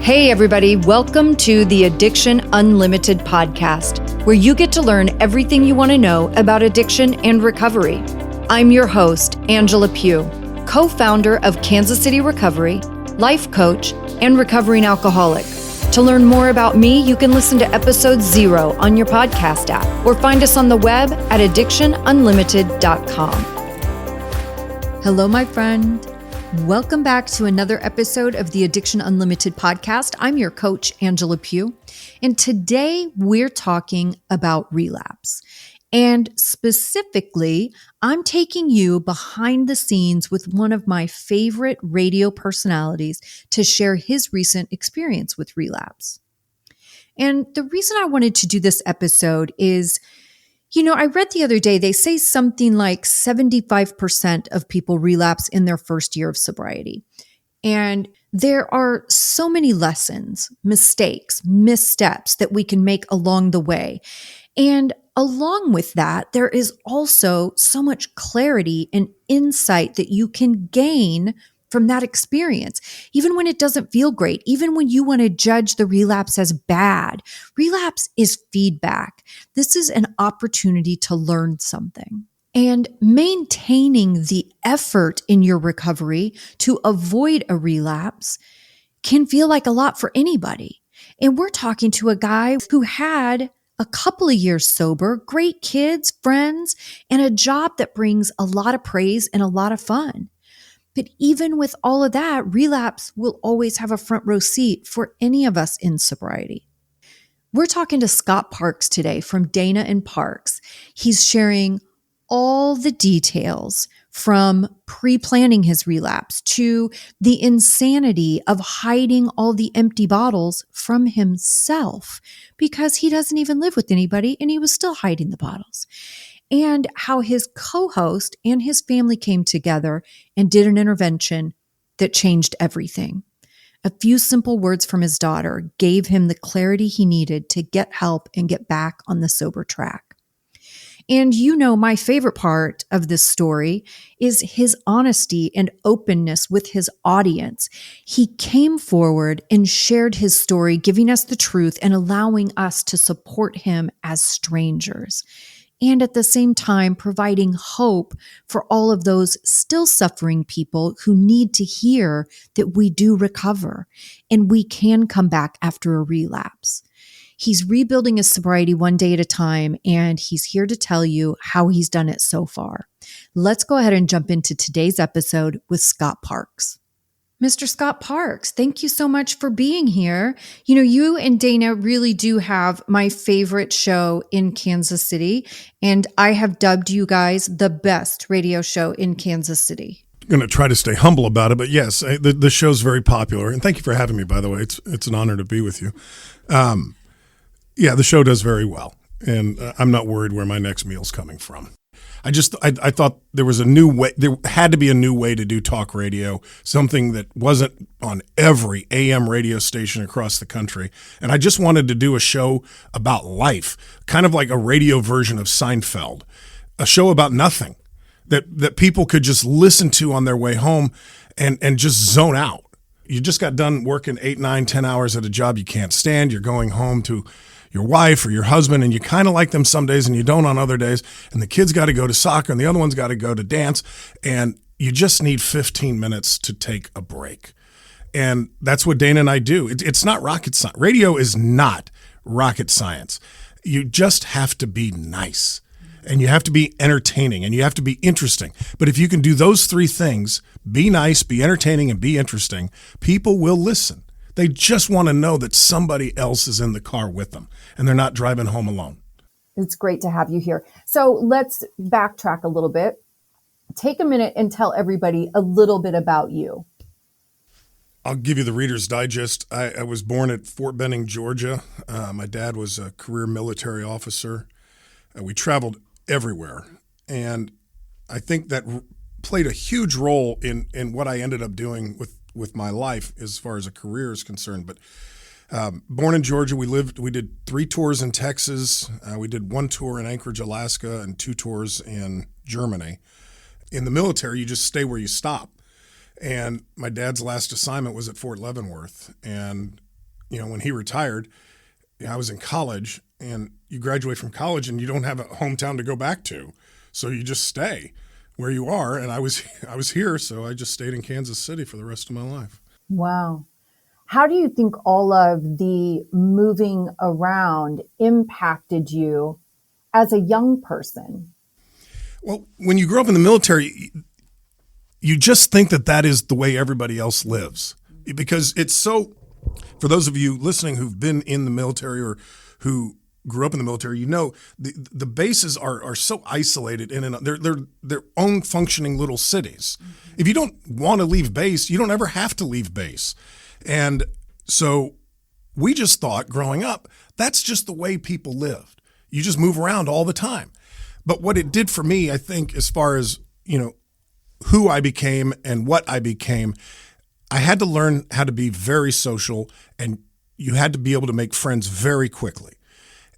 Hey everybody, welcome to the Addiction Unlimited podcast, where you get to learn everything you want to know about addiction and recovery. I'm your host, Angela Pugh, co-founder of Kansas City Recovery, life coach, and recovering alcoholic. To learn more about me, you can listen to episode 0 on your podcast app or find us on the web at addictionunlimited.com. Hello, my friend. Welcome back to another episode of the Addiction Unlimited podcast. I'm your coach, Angela Pugh, and today we're talking about relapse. And specifically, I'm taking you behind the scenes with one of my favorite radio personalities to share his recent experience with relapse. And the reason I wanted to do this episode is, I read the other day, they say something like 75% of people relapse in their first year of sobriety. And there are so many lessons, mistakes, missteps that we can make along the way. And along with that, there is also so much clarity and insight that you can gain from that experience, even when it doesn't feel great, even when you want to judge the relapse as bad. Relapse is feedback. This is an opportunity to learn something. And maintaining the effort in your recovery to avoid a relapse can feel like a lot for anybody. And we're talking to a guy who had a couple of years sober, great kids, friends, and a job that brings a lot of praise and a lot of fun. But even with all of that, relapse will always have a front row seat for any of us in sobriety. We're talking to Scott Parks today from Dana and Parks. He's sharing all the details from pre-planning his relapse to the insanity of hiding all the empty bottles from himself because he doesn't even live with anybody and he was still hiding the bottles. And how his co-host and his family came together and did an intervention that changed everything. A few simple words from his daughter gave him the clarity he needed to get help and get back on the sober track. And my favorite part of this story is his honesty and openness with his audience. He came forward and shared his story, giving us the truth and allowing us to support him as strangers. And at the same time, providing hope for all of those still suffering people who need to hear that we do recover and we can come back after a relapse. He's rebuilding his sobriety one day at a time, and he's here to tell you how he's done it so far. Let's go ahead and jump into today's episode with Scott Parks. Mr. Scott Parks, thank you so much for being here. You and Dana really do have my favorite show in Kansas City, and I have dubbed you guys the best radio show in Kansas City. I'm going to try to stay humble about it, but yes, the show's very popular, and thank you for having me, by the way. It's an honor to be with you. The show does very well, and I'm not worried where my next meal's coming from. I thought there was a new way. There had to be a new way to do talk radio, something that wasn't on every AM radio station across the country. And I just wanted to do a show about life, kind of like a radio version of Seinfeld, a show about nothing that people could just listen to on their way home and just zone out. You just got done working 8, 9, 10 hours at a job you can't stand. You're going home to your wife or your husband, and you kind of like them some days and you don't on other days, and the kids got to go to soccer and the other one's got to go to dance, and you just need 15 minutes to take a break. And that's what Dana and I do. It's not rocket science. Radio is not rocket science. You just have to be nice, and you have to be entertaining, and you have to be interesting. But if you can do those 3 things, be nice, be entertaining, and be interesting, people will listen. They just want to know that somebody else is in the car with them and they're not driving home alone. It's great to have you here. So let's backtrack a little bit. Take a minute and tell everybody a little bit about you. I'll give you the Reader's Digest. I was born at Fort Benning, Georgia. My dad was a career military officer. We traveled everywhere. And I think that played a huge role in what I ended up doing with my life as far as a career is concerned. But born in Georgia, we did 3 tours in Texas. We did 1 tour in Anchorage, Alaska, and 2 tours in Germany. In the military, you just stay where you stop. And my dad's last assignment was at Fort Leavenworth. And when he retired, I was in college, and you graduate from college and you don't have a hometown to go back to. So you just stay where you are. And I was here, so I just stayed in Kansas City for the rest of my life. Wow. How do you think all of the moving around impacted you as a young person? Well, when you grow up in the military, you just think that is the way everybody else lives, because it's so, for those of you listening who've been in the military or who grew up in the military, the bases are so isolated they're their own functioning little cities. If you don't want to leave base, you don't ever have to leave base. And so we just thought growing up, that's just the way people lived. You just move around all the time. But what it did for me, I think, as far as, who I became and what I became, I had to learn how to be very social, and you had to be able to make friends very quickly.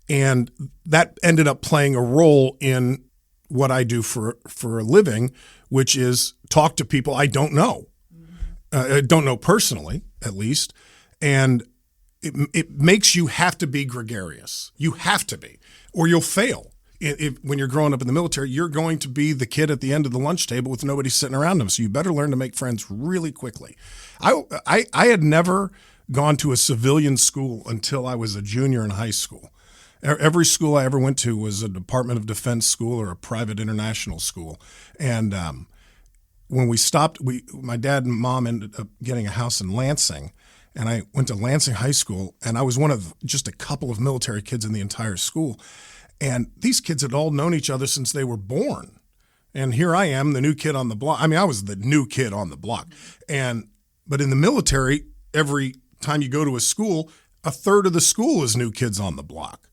And that ended up playing a role in what I do for a living, which is talk to people I don't know. I don't know personally, at least. And it makes you have to be gregarious. You have to be, or you'll fail. When you're growing up in the military, you're going to be the kid at the end of the lunch table with nobody sitting around them. So you better learn to make friends really quickly. I had never gone to a civilian school until I was a junior in high school. Every school I ever went to was a Department of Defense school or a private international school. And when we stopped, my dad and mom ended up getting a house in Lansing. And I went to Lansing High School, and I was one of just a couple of military kids in the entire school. And these kids had all known each other since they were born. And here I am, the new kid on the block. I mean, I was the new kid on the block. But in the military, every time you go to a school, a third of the school is new kids on the block.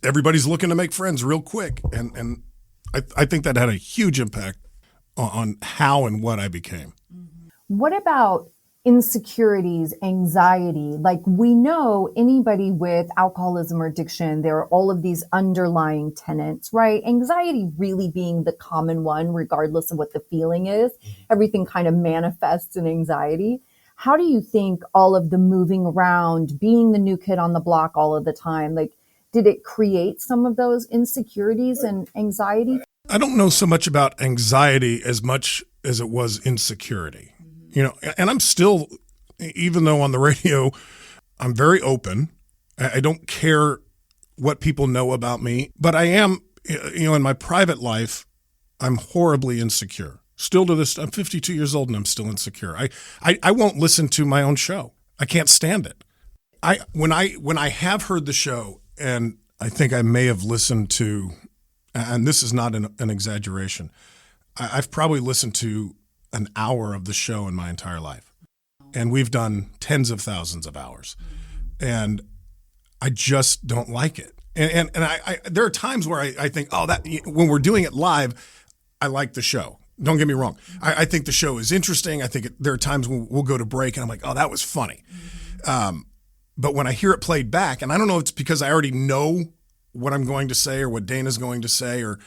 Everybody's looking to make friends real quick. And I think that had a huge impact on how and what I became. What about insecurities, anxiety? Like, we know anybody with alcoholism or addiction, there are all of these underlying tenets, right? Anxiety really being the common one, regardless of what the feeling is. Everything kind of manifests in anxiety. How do you think all of the moving around, being the new kid on the block all of the time, like, did it create some of those insecurities and anxiety? I don't know so much about anxiety as much as it was insecurity. And I'm still, even though on the radio, I'm very open. I don't care what people know about me, but I am, in my private life, I'm horribly insecure. Still to this, I'm 52 years old and I'm still insecure. I won't listen to my own show. I can't stand it. When I have heard the show, and I think I may have listened to, and this is not an exaggeration, I've probably listened to an hour of the show in my entire life. And we've done tens of thousands of hours. And I just don't like it. And I there are times where I think, that when we're doing it live, I like the show. Don't get me wrong. I think the show is interesting. I think there are times when we'll go to break and I'm like, that was funny. But when I hear it played back, and I don't know if it's because I already know what I'm going to say or what Dana's going to say or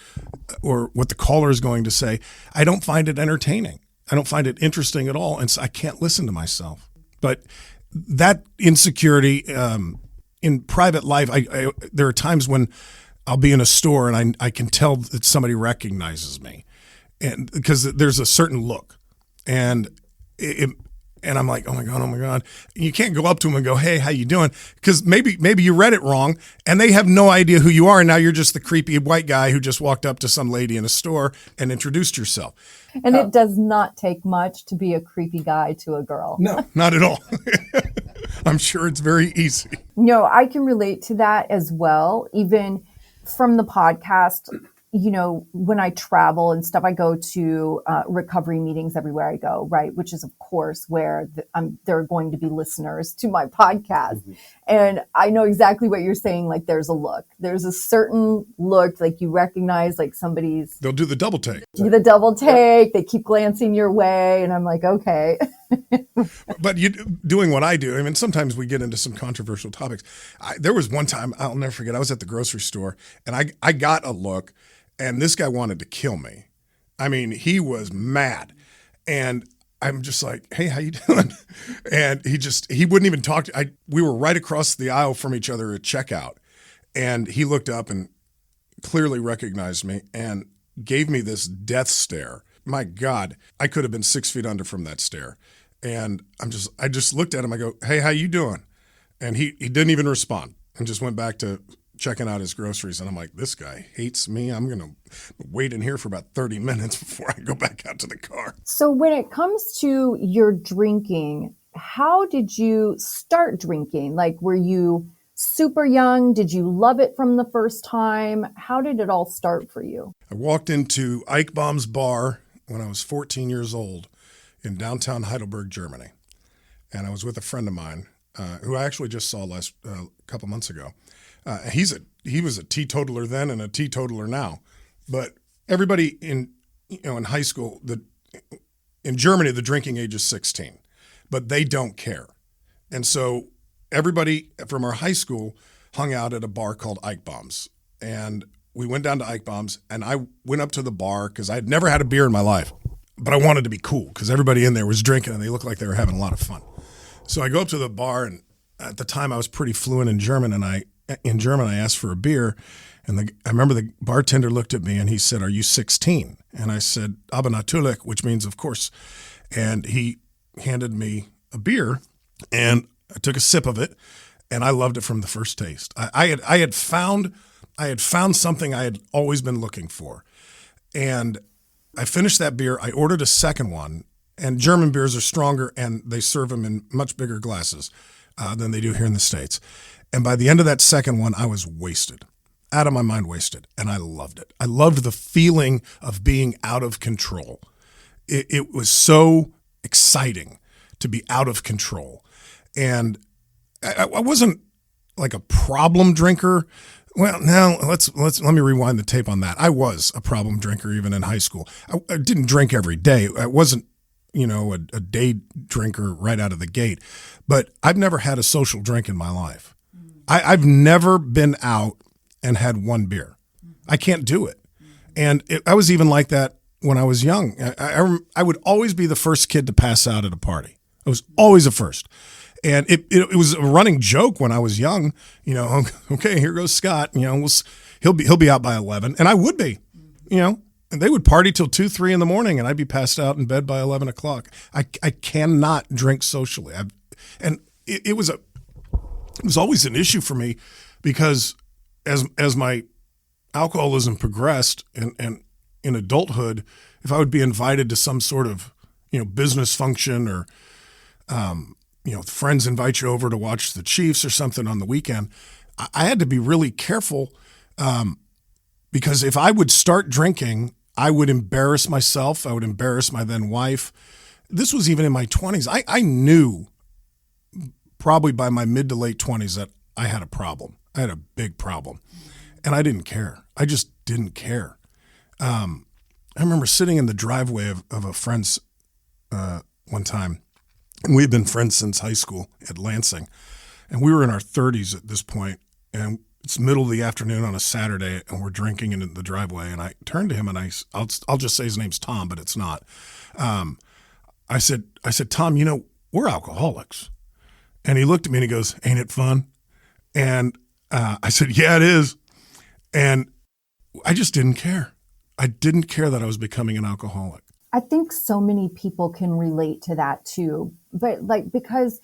what the caller is going to say, I don't find it entertaining. I don't find it interesting at all, and so I can't listen to myself. But that insecurity in private life, there are times when I'll be in a store and I can tell that somebody recognizes me, and because there's a certain look, and I'm like, oh my God. You can't go up to them and go, hey, how you doing? Because maybe you read it wrong and they have no idea who you are. And now you're just the creepy white guy who just walked up to some lady in a store and introduced yourself. And it does not take much to be a creepy guy to a girl. No, not at all. I'm sure it's very easy. No, I can relate to that as well. Even from the podcast, when I travel and stuff, I go to recovery meetings everywhere I go, right? Which is, of course, where there are going to be listeners to my podcast. Mm-hmm. And I know exactly what you're saying. Like, there's a look. There's a certain look, like you recognize, like somebody's... They'll do the double take. Do the double take. Yep. They keep glancing your way. And I'm like, okay. But doing what I do, I mean, sometimes we get into some controversial topics. There was one time, I'll never forget, I was at the grocery store and I got a look. And this guy wanted to kill me. I mean, he was mad. And I'm just like, hey, how you doing? And he wouldn't even talk to, we were right across the aisle from each other at checkout. And he looked up and clearly recognized me and gave me this death stare. My God, I could have been 6 feet under from that stare. And I just looked at him. I go, hey, how you doing? And he didn't even respond and just went back to checking out his groceries. And I'm like, this guy hates me. I'm going to wait in here for about 30 minutes before I go back out to the car. So when it comes to your drinking, how did you start drinking? Like, were you super young? Did you love it from the first time? How did it all start for you? I walked into Eichbaum's bar when I was 14 years old in downtown Heidelberg, Germany. And I was with a friend of mine who I actually just saw last couple months ago. He was a teetotaler then and a teetotaler now. But everybody in high school, in Germany, the drinking age is 16, but they don't care. And so everybody from our high school hung out at a bar called Eichbaum's. And we went down to Eichbaum's, and I went up to the bar because I had never had a beer in my life, but I wanted to be cool because everybody in there was drinking and they looked like they were having a lot of fun. So I go up to the bar, and at the time I was pretty fluent in German, and I asked for a beer, and I remember the bartender looked at me and he said, "Are you 16?" And I said, "Aber natürlich," which means of course. And he handed me a beer, and I took a sip of it, and I loved it from the first taste. I had found something I had always been looking for, and I finished that beer. I ordered a second one, and German beers are stronger, and they serve them in much bigger glasses than they do here in the States. And by the end of that second one, I was wasted, out of my mind wasted, and I loved it. I loved the feeling of being out of control. It was so exciting to be out of control. And I wasn't like a problem drinker. Well, now let me rewind the tape on that. I was a problem drinker even in high school. I didn't drink every day. I wasn't, a day drinker right out of the gate. But I've never had a social drink in my life. I've never been out and had one beer. I can't do it. And I was even like that when I was young. I would always be the first kid to pass out at a party. I was always the first. And it was a running joke when I was young, okay, here goes Scott, he'll be out by 11. And I would be, and they would party till 2, 3 in the morning, and I'd be passed out in bed by 11 o'clock. I cannot drink socially. It was always an issue for me because as my alcoholism progressed and in adulthood, if I would be invited to some sort of, business function or, friends invite you over to watch the Chiefs or something on the weekend, I had to be really careful because if I would start drinking, I would embarrass myself. I would embarrass my then wife. This was even in my 20s. I knew probably by my mid to late 20s that I had a problem. I had a big problem. And I didn't care. I just didn't care. I remember sitting in the driveway of a friend's one time. And we had been friends since high school at Lansing. And we were in our 30s at this point, and it's middle of the afternoon on a Saturday, and we're drinking in the driveway. And I turned to him, and I'll just say his name's Tom, but it's not. I said, Tom, we're alcoholics. And he looked at me and he goes, "Ain't it fun?" And I said, "Yeah, it is." And I just didn't care. I didn't care that I was becoming an alcoholic. I think so many people can relate to that too. But because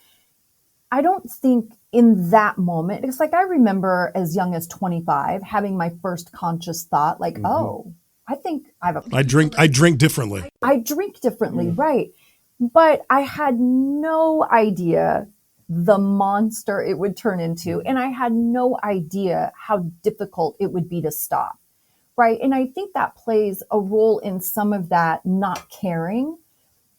I don't think in that moment, it's like I remember as young as 25 having my first conscious thought, oh, I think I have a problem. I drink differently. I drink differently, right. But I had no idea the monster it would turn into. And I had no idea how difficult it would be to stop. Right. And I think that plays a role in some of that not caring,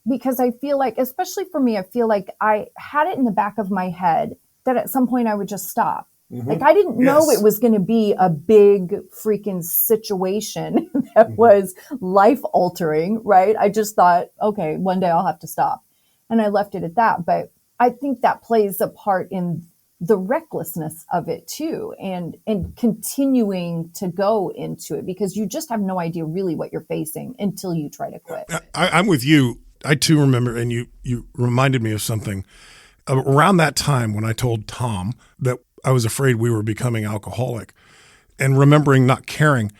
because I feel like, especially for me, I feel like I had it in the back of my head that at some point I would just stop. Like I didn't know it was going to be a big freaking situation that was life altering. Right. I just thought, okay, one day I'll have to stop. And I left it at that. But I think that plays a part in the recklessness of it too, and continuing to go into it because you just have no idea really what you're facing until you try to quit. I'm with you I too remember, and you reminded me of something around that time when I told Tom that I was afraid we were becoming alcoholic, and remembering not caring.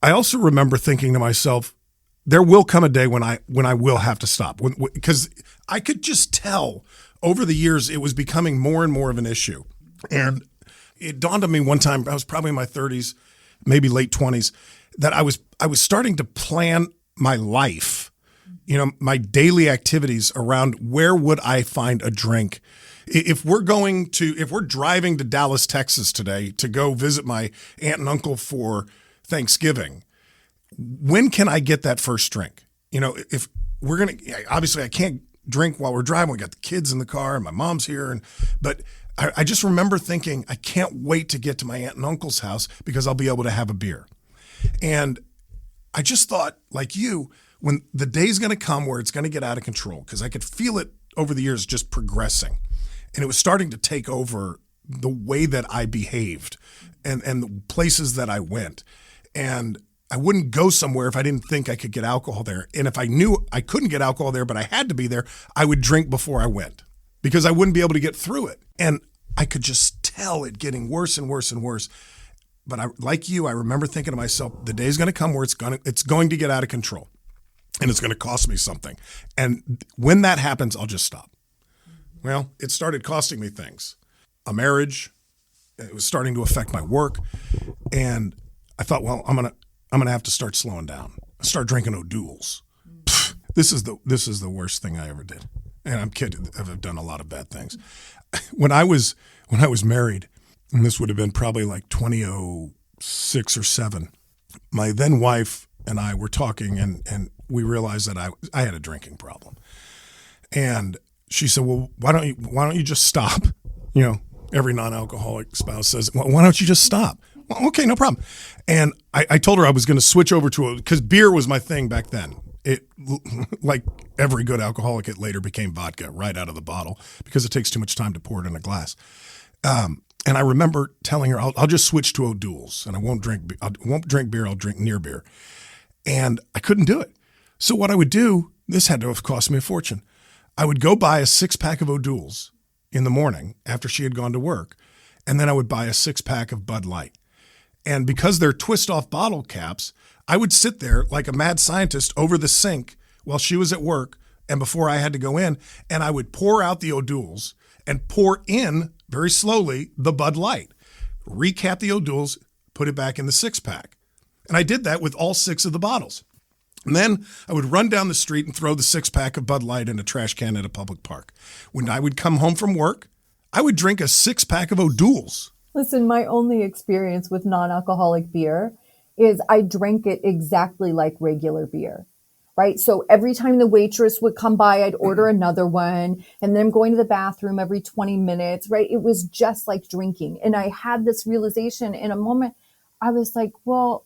I also remember thinking to myself, there will come a day when I will have to stop, because I could just tell over the years it was becoming more and more of an issue. And it dawned on me one time, I was probably in my 30s, maybe late 20s, that I was starting to plan my life, my daily activities around where would I find a drink. If we're driving to Dallas, Texas today to go visit my aunt and uncle for Thanksgiving, when can I get that first drink? If we're going to, obviously I can't drink while we're driving. We got the kids in the car and my mom's here. But I just remember thinking, I can't wait to get to my aunt and uncle's house because I'll be able to have a beer. And I just thought, like you, when the day's going to come where it's going to get out of control, because I could feel it over the years just progressing. And it was starting to take over the way that I behaved and the places that I went. And I wouldn't go somewhere if I didn't think I could get alcohol there. And if I knew I couldn't get alcohol there, but I had to be there, I would drink before I went because I wouldn't be able to get through it. And I could just tell it getting worse and worse and worse. But like you, I remember thinking to myself, the day's going to come where it's going to get out of control and it's going to cost me something. And when that happens, I'll just stop. Well, it started costing me things. A marriage, it was starting to affect my work. And I thought, well, I'm gonna have to start slowing down. I start drinking O'Doul's. This is the worst thing I ever did. And I'm kidding. I've done a lot of bad things. When I was married, and this would have been probably like 2006 or 7, my then wife and I were talking, and we realized that I had a drinking problem. And she said, well, why don't you just stop? Every non-alcoholic spouse says, well, why don't you just stop? Well, okay, no problem. And I told her I was going to switch over because beer was my thing back then. It, like every good alcoholic, it later became vodka right out of the bottle because it takes too much time to pour it in a glass. And I remember telling her, I'll just switch to O'Doul's and I won't drink beer. I'll drink near beer. And I couldn't do it. So what I would do, this had to have cost me a fortune. I would go buy a 6-pack of O'Doul's in the morning after she had gone to work. And then I would buy a 6-pack of Bud Light. And because they're twist-off bottle caps, I would sit there like a mad scientist over the sink while she was at work and before I had to go in, and I would pour out the O'Doul's and pour in, very slowly, the Bud Light. Recap the O'Doul's, put it back in the 6-pack. And I did that with all 6 of the bottles. And then I would run down the street and throw the 6-pack of Bud Light in a trash can at a public park. When I would come home from work, I would drink a 6-pack of O'Doul's. Listen, my only experience with non-alcoholic beer is I drank it exactly like regular beer, right? So every time the waitress would come by, I'd order another one, and then I'm going to the bathroom every 20 minutes, right? It was just like drinking. And I had this realization in a moment. I was like, well,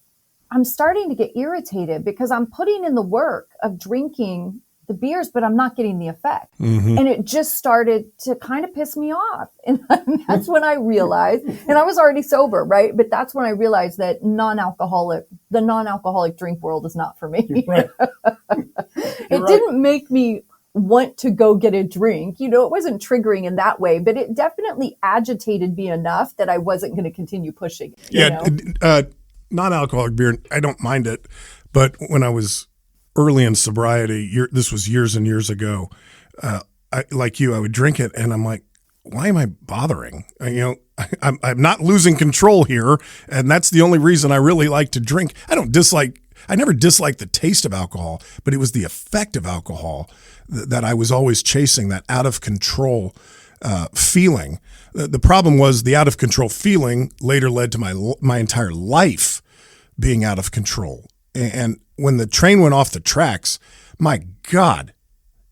I'm starting to get irritated because I'm putting in the work of drinking the beers, but I'm not getting the effect. Mm-hmm. And it just started to kind of piss me off. And that's when I realized, and I was already sober, right? But that's when I realized that the non-alcoholic drink world is not for me. Right. It didn't make me want to go get a drink. It wasn't triggering in that way, but it definitely agitated me enough that I wasn't going to continue pushing. Non-alcoholic beer, I don't mind it. But when I was early in sobriety, this was years and years ago, I would drink it and I'm like, why am I bothering? I'm not losing control here. And that's the only reason I really like to drink. I never disliked the taste of alcohol, but it was the effect of alcohol that I was always chasing, that out of control feeling. The problem was the out of control feeling later led to my entire life being out of control. And when the train went off the tracks, my God,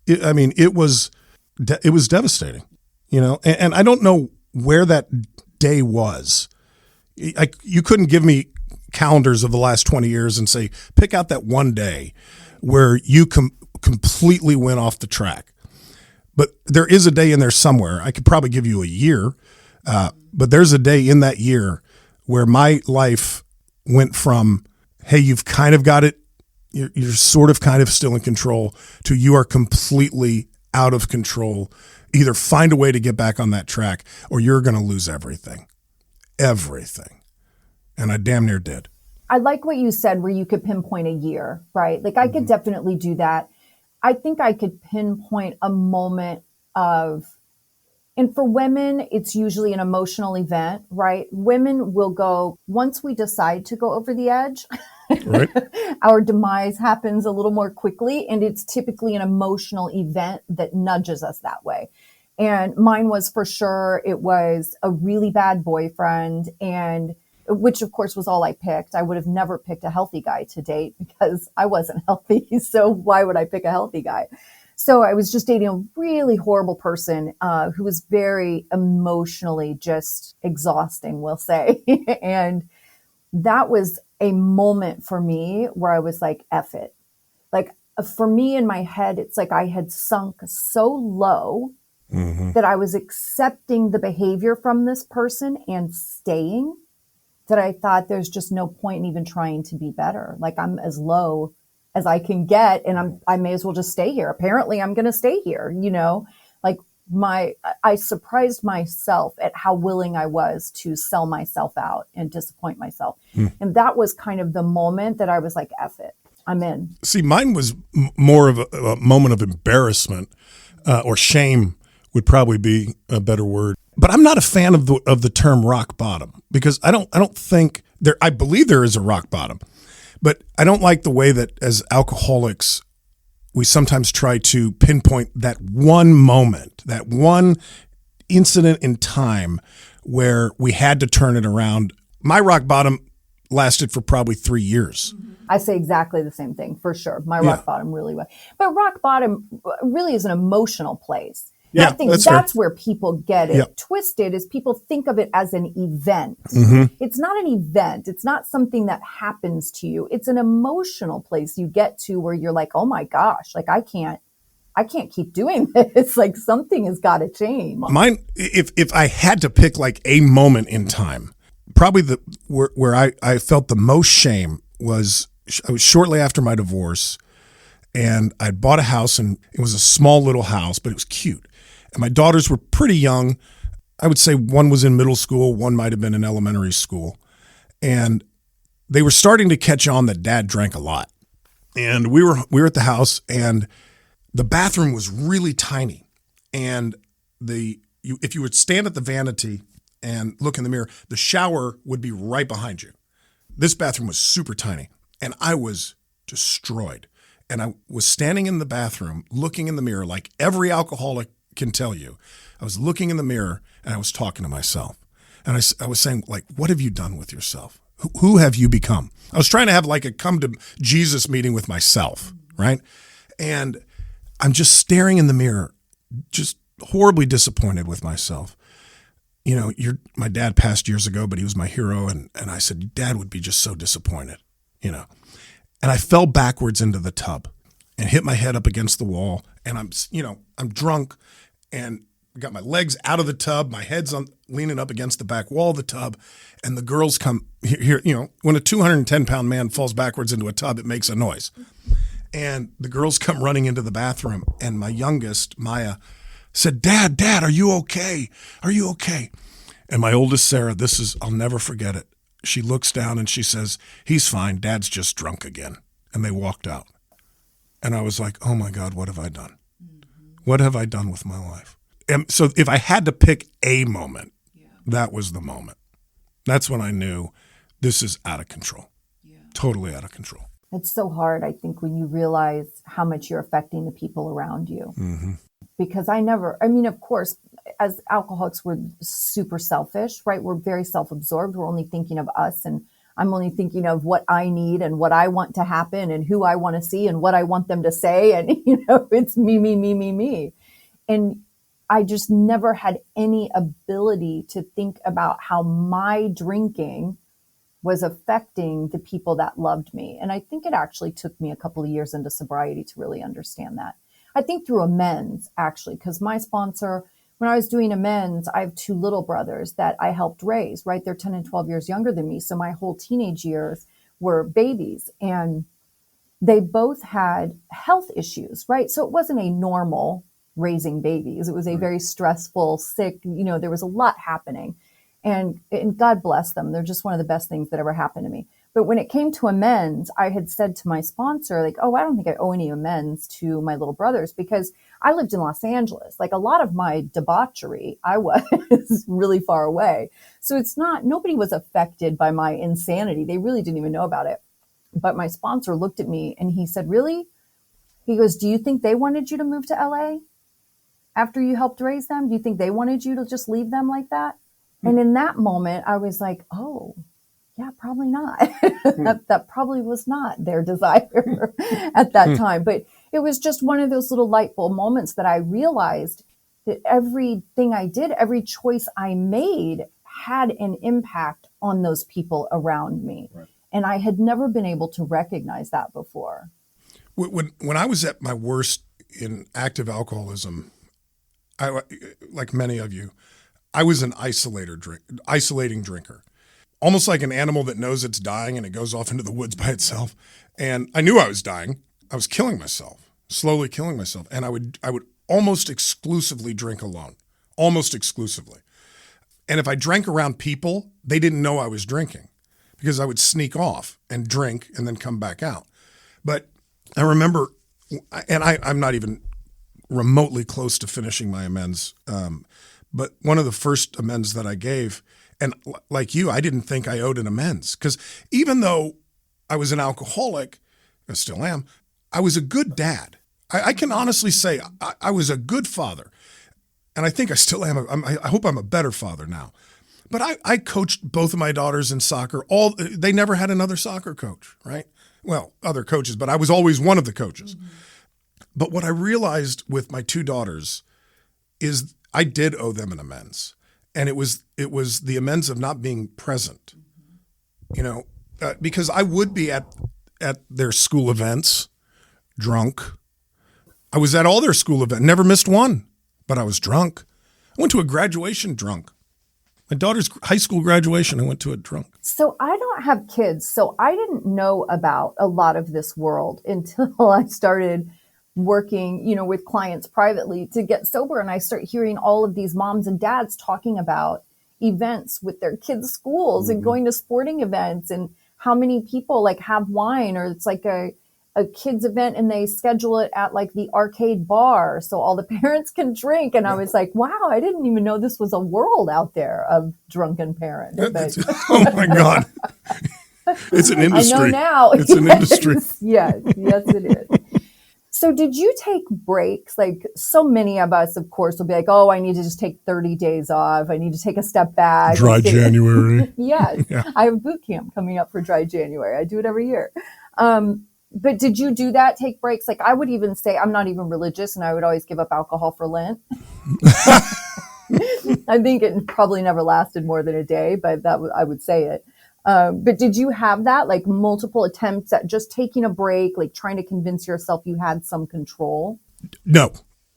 it was devastating, and I don't know where that day was. You couldn't give me calendars of the last 20 years and say, pick out that one day where you completely went off the track. But there is a day in there somewhere. I could probably give you a year, but there's a day in that year where my life went from, hey, you've kind of got it, you're sort of kind of still in control to you are completely out of control. Either find a way to get back on that track or you're going to lose everything. Everything. And I damn near did. I like what you said where you could pinpoint a year, right? Like I could definitely do that. I think I could pinpoint a moment of, and for women, it's usually an emotional event, right? Women will go, once we decide to go over the edge, Right. our demise happens a little more quickly. And it's typically an emotional event that nudges us that way. And mine was for sure, it was a really bad boyfriend, and which of course was all I picked. I would have never picked a healthy guy to date because I wasn't healthy. So why would I pick a healthy guy? So I was just dating a really horrible person who was very emotionally just exhausting, we'll say. And that was a moment for me where I was like, F it. Like for me in my head, it's like I had sunk so low that I was accepting the behavior from this person and staying, that I thought there's just no point in even trying to be better. Like I'm as low as I can get and I may as well just stay here. Apparently I'm going to stay here, like I surprised myself at how willing I was to sell myself out and disappoint myself. And that was kind of the moment that I was like, F it, I'm in. See, mine was more of a moment of embarrassment or shame would probably be a better word. But I'm not a fan of the term rock bottom because I don't think there. I believe there is a rock bottom, but I don't like the way that as alcoholics we sometimes try to pinpoint that one moment, that one incident in time where we had to turn it around. My rock bottom lasted for probably 3 years. I say exactly the same thing for sure. My rock bottom really was, but rock bottom really is an emotional place. Yeah, I think that's where people get it twisted is people think of it as an event. It's not an event. It's not something that happens to you. It's an emotional place you get to where you're like, oh my gosh, like I can't keep doing this. Like something has got to change. Mine, if I had to pick like a moment in time, probably where I felt the most shame was I was shortly after my divorce, and I'd bought a house, and it was a small little house, but it was cute. And my daughters were pretty young. I would say one was in middle school, one might have been in elementary school. And they were starting to catch on that Dad drank a lot. And we were at the house, and the bathroom was really tiny. And if you would stand at the vanity and look in the mirror, the shower would be right behind you. This bathroom was super tiny, and I was destroyed. And I was standing in the bathroom looking in the mirror like every alcoholic can tell you. I was looking in the mirror and I was talking to myself. And I was saying, like, what have you done with yourself? Who have you become? I was trying to have like a come to Jesus meeting with myself, right? And I'm just staring in the mirror, just horribly disappointed with myself. My dad passed years ago, but he was my hero. And I said, Dad would be just so disappointed, And I fell backwards into the tub and hit my head up against the wall. And I'm drunk and got my legs out of the tub. My head's leaning up against the back wall of the tub. And the girls come here, when a 210-pound man falls backwards into a tub, it makes a noise. And the girls come running into the bathroom. And my youngest, Maya, said, Dad, are you okay? Are you okay? And my oldest, Sarah, I'll never forget it. She looks down and she says, he's fine. Dad's just drunk again. And they walked out. And I was like, oh my God, what have I done? What have I done with my life? And so if I had to pick a moment, that was the moment. That's when I knew this is out of control. Totally out of control. It's so hard, I think, when you realize how much you're affecting the people around you. Because of course, as alcoholics, we're super selfish, right? We're very self-absorbed. We're only thinking of us, and I'm only thinking of what I need and what I want to happen and who I want to see and what I want them to say. And, it's me. And I just never had any ability to think about how my drinking was affecting the people that loved me. And I think it actually took me a couple of years into sobriety to really understand that. I think through amends, actually, because my sponsor, when I was doing amends, I have 2 little brothers that I helped raise, right? They're 10 and 12 years younger than me. So my whole teenage years were babies. And they both had health issues, right? So it wasn't a normal raising babies. It was a very stressful, sick, there was a lot happening. And God bless them. They're just one of the best things that ever happened to me. But when it came to amends, I had said to my sponsor, like, oh, I don't think I owe any amends to my little brothers because I lived in Los Angeles. Like a lot of my debauchery, I was really far away. So nobody was affected by my insanity. They really didn't even know about it. But my sponsor looked at me and he said, really? He goes, do you think they wanted you to move to LA after you helped raise them? Do you think they wanted you to just leave them like that? And in that moment, I was like, oh, yeah, probably not. That probably was not their desire at that time. But it was just one of those little light bulb moments that I realized that everything I did, every choice I made had an impact on those people around me. Right. And I had never been able to recognize that before. When I was at my worst in active alcoholism, like many of you, I was an isolating drinker, almost like an animal that knows it's dying and it goes off into the woods by itself. And I knew I was dying. I was killing myself, slowly killing myself. And I would almost exclusively drink alone, almost exclusively. And if I drank around people, they didn't know I was drinking because I would sneak off and drink and then come back out. But I remember, and I'm not even remotely close to finishing my amends, but one of the first amends that I gave, and like you, I didn't think I owed an amends because even though I was an alcoholic, I still am, I was a good dad. I can honestly say I was a good father. And I think I still am. I hope I'm a better father now. But I coached both of my daughters in soccer. They never had another soccer coach, right? Well, other coaches, but I was always one of the coaches. Mm-hmm. But what I realized with my two daughters is I did owe them an amends. And it was the amends of not being present, because I would be at their school events drunk. I was at all their school events, never missed one, but I was drunk. I went to a graduation drunk. My daughter's high school graduation, I went to it drunk. So I don't have kids, so I didn't know about a lot of this world until I started working, with clients privately to get sober. And I start hearing all of these moms and dads talking about events with their kids' schools mm-hmm. and going to sporting events and how many people like have wine, or it's like a kids event and they schedule it at like the arcade bar so all the parents can drink. And I was like, wow, I didn't even know this was a world out there of drunken parents. Oh my God. It's an industry. I know now. It's an industry. Yes, it is. So did you take breaks? Like so many of us, of course, will be like, oh, I need to just take 30 days off. I need to take a step back. Dry January. Yes. Yeah. I have boot camp coming up for dry January. I do it every year. But did you do that? Take breaks? Like I would even say, I'm not even religious and I would always give up alcohol for Lent. I think it probably never lasted more than a day, but I would say it. But did you have that, like multiple attempts at just taking a break, like trying to convince yourself you had some control? No.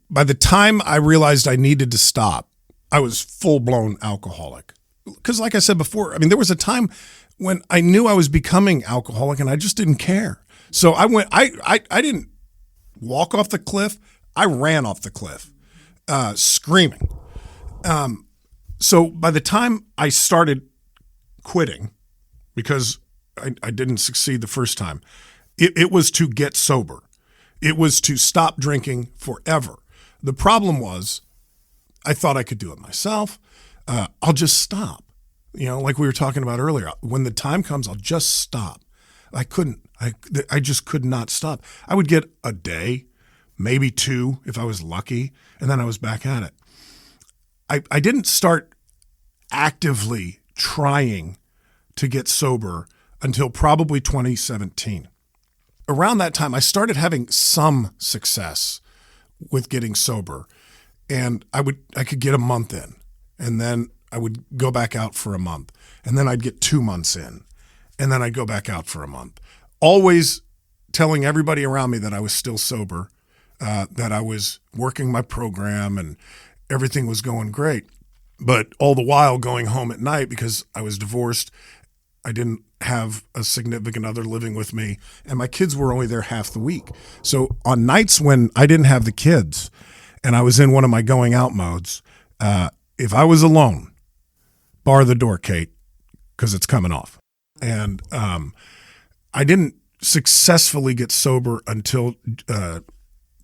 By the time I realized I needed to stop, I was full-blown alcoholic. Because like I said before, there was a time when I knew I was becoming alcoholic and I just didn't care. So I didn't walk off the cliff. I ran off the cliff, screaming. So by the time I started quitting, because I didn't succeed the first time, it was to get sober. It was to stop drinking forever. The problem was I thought I could do it myself. I'll just stop. Like we were talking about earlier, when the time comes, I'll just stop. I couldn't. I just could not stop. I would get a day, maybe two if I was lucky, and then I was back at it. I didn't start actively trying to get sober until probably 2017. Around that time, I started having some success with getting sober, and I could get a month in, and then I would go back out for a month, and then I'd get 2 months in, and then I'd go back out for a month. Always telling everybody around me that I was still sober, that I was working my program and everything was going great. But all the while going home at night because I was divorced I didn't have a significant other living with me, and my kids were only there half the week. So on nights when I didn't have the kids and I was in one of my going out modes, if I was alone, bar the door, Kate, because it's coming off. And I didn't successfully get sober until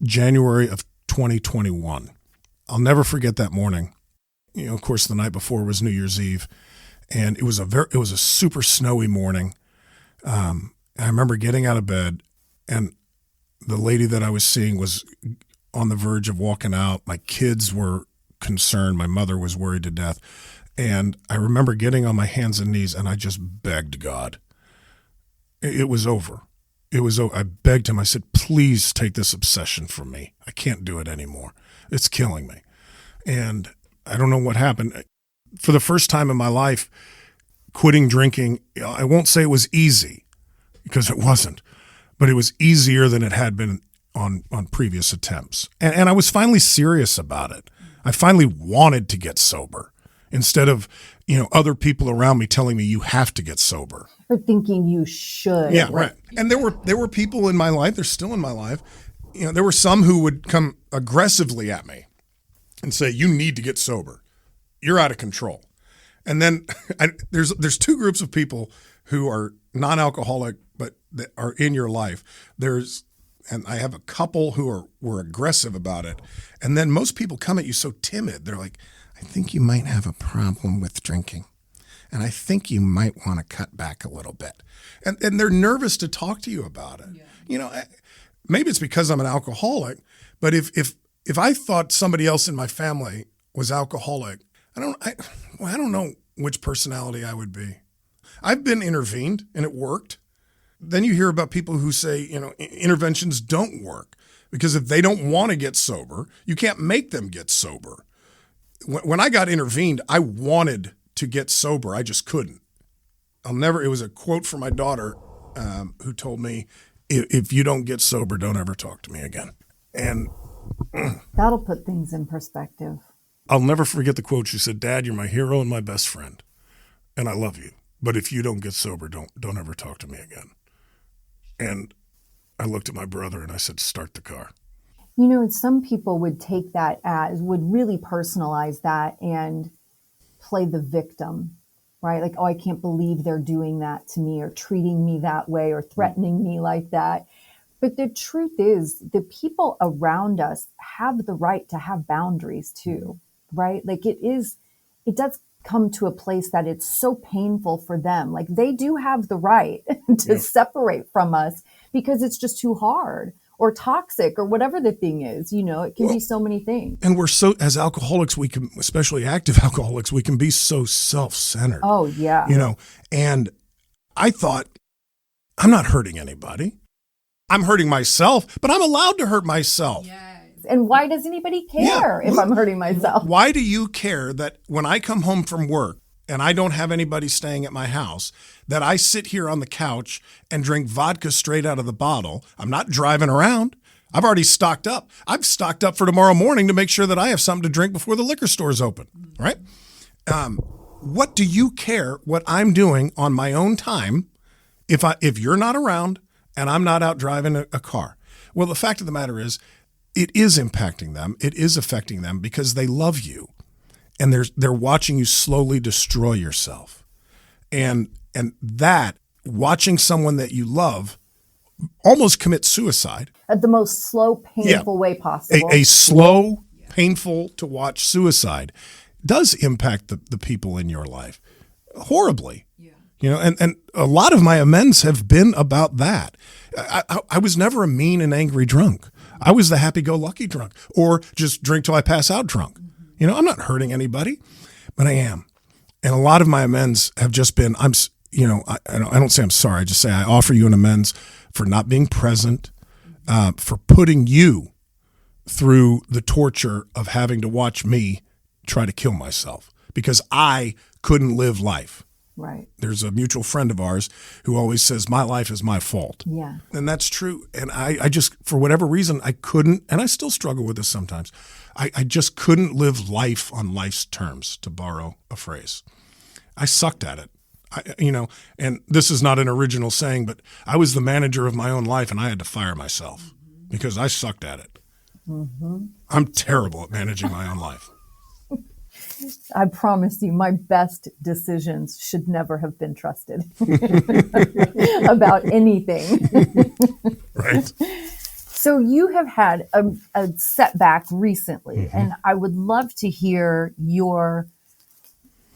January of 2021. I'll never forget that morning. You know, of course, the night before was New Year's Eve, and it was a super snowy morning. I remember getting out of bed, and the lady that I was seeing was on the verge of walking out. My kids were concerned. My mother was worried to death. And I remember getting on my hands and knees, and I just begged God. It was over. It was over. I begged him. I said, please take this obsession from me. I can't do it anymore. It's killing me. And I don't know what happened. For the first time in my life, quitting drinking, I won't say it was easy, because it wasn't, but it was easier than it had been on previous attempts. And I was finally serious about it. I finally wanted to get sober instead of, other people around me telling me you have to get sober. Or thinking you should. Yeah, right. And there were people in my life, they're still in my life. There were some who would come aggressively at me and say, you need to get sober. You're out of control. And then there's two groups of people who are non-alcoholic, but that are in your life. And I have a couple who were aggressive about it. And then most people come at you so timid. They're like, I think you might have a problem with drinking. And I think you might want to cut back a little bit. And they're nervous to talk to you about it. Yeah. Maybe it's because I'm an alcoholic, but if I thought somebody else in my family was alcoholic, I don't know which personality I would be. I've been intervened and it worked. Then you hear about people who say, interventions don't work because if they don't want to get sober, you can't make them get sober. When I got intervened, I wanted to get sober. I just couldn't. It was a quote from my daughter who told me, if you don't get sober, don't ever talk to me again. And that'll put things in perspective. I'll never forget the quote. She said, Dad, you're my hero and my best friend, and I love you. But if you don't get sober, don't ever talk to me again. And I looked at my brother and I said, start the car. Some people would take that would really personalize that and play the victim, right? Like, oh, I can't believe they're doing that to me or treating me that way or threatening me like that. But the truth is the people around us have the right to have boundaries too, right? Like it does come to a place that it's so painful for them. Like they do have the right to separate from us because it's just too hard or toxic or whatever the thing is, it can be so many things. And as alcoholics, we can, especially active alcoholics, we can be so self-centered. Oh yeah. And I thought, I'm not hurting anybody. I'm hurting myself, but I'm allowed to hurt myself. Yes. And why does anybody care if I'm hurting myself? Why do you care that when I come home from work and I don't have anybody staying at my house, that I sit here on the couch and drink vodka straight out of the bottle? I'm not driving around. I've already stocked up. I've stocked up for tomorrow morning to make sure that I have something to drink before the liquor store's open, right? What do you care what I'm doing on my own time if you're not around and I'm not out driving a car? Well, the fact of the matter is, it is impacting them. It is affecting them because they love you, and they're watching you slowly destroy yourself, and that watching someone that you love almost commit suicide at the most slow, painful way possible. A slow, painful to watch suicide does impact the people in your life horribly. And a lot of my amends have been about that. I was never a mean and angry drunk. I was the happy-go-lucky drunk, or just drink till I pass out drunk. I'm not hurting anybody, but I am. And a lot of my amends have just been, I don't say I'm sorry. I just say I offer you an amends for not being present, for putting you through the torture of having to watch me try to kill myself because I couldn't live life. Right. There's a mutual friend of ours who always says, my life is my fault. Yeah. And that's true. And I just, for whatever reason, I couldn't, and I still struggle with this sometimes, I just couldn't live life on life's terms, to borrow a phrase. I sucked at it. And this is not an original saying, but I was the manager of my own life and I had to fire myself because I sucked at it. Mm-hmm. I'm terrible at managing my own life. I promise you, my best decisions should never have been trusted about anything. Right. So you have had a setback recently, and I would love to hear your